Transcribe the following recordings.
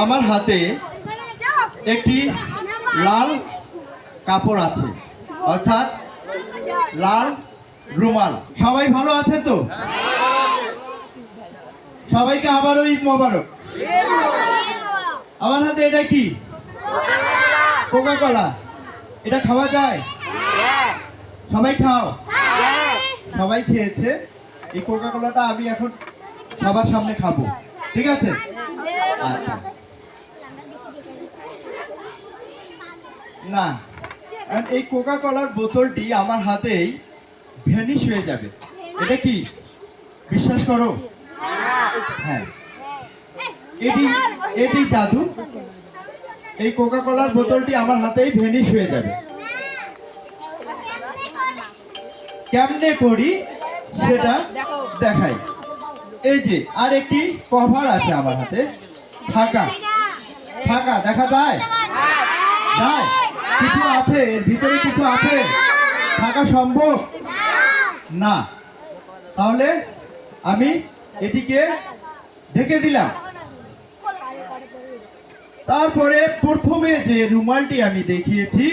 আমার হাতে একটি লাল কাপড় আছে, অর্থাৎ লাল রুমাল। সবাই ভালো আছে তো? সবাইকে আবারও ঈদ মোবারক। আমার হাতে এটা কি? Coca Cola. এটা খাওয়া যায়? সবাই খাও? সবাই খেয়েছে। এই কোকা কোলাটা আমি এখন সবার সামনে খাবো, ঠিক আছে? আচ্ছা, না, এই কোকা কোলার বোতলটি আমার হাতেই ভ্যানিশ হয়ে যাবে। এটা কি বিশ্বাস করো? হ্যাঁ, এটি জাদু। এই কোকা কোলার বোতলটি আমার হাতেই ভ্যানিশ হয়ে যাবে। কেমনে করি সেটা দেখাই। এই যে আর একটি কভার আছে আমার হাতে, ফাঁকা ফাঁকা, দেখা যায়? যায়? কিছু আছে এর ভিতরে? কিছু আছে? থাকা সম্ভব না। তাহলে আমি এটিকে ঢেকে দিলাম। তারপরে প্রথমে যে রুমালটি আমি দেখিয়েছি,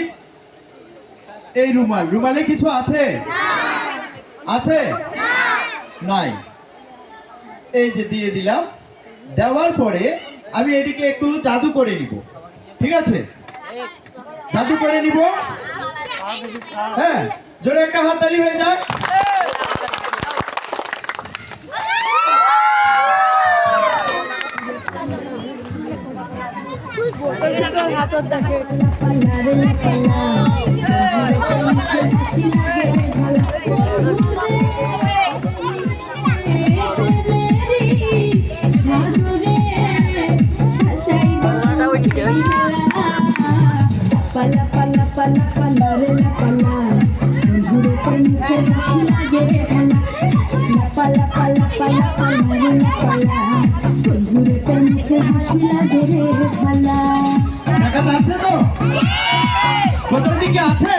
এই রুমালে কিছু আছে? আছে? নাই। এই যে দিয়ে দিলাম। দেওয়ার পরে আমি এটিকে একটু জাদু করে নিব, ঠিক আছে? জাদু করে নিব। হ্যাঁ, জোরে একটা হাততালি হয়ে যাক। Pala pala pala pala re la pala, bundure panche hashi lage re pala. La pala pala pala pala re la pala, bundure panche hashi lage re pala. দেখা যাচ্ছে তো? বোতলটি কি আছে?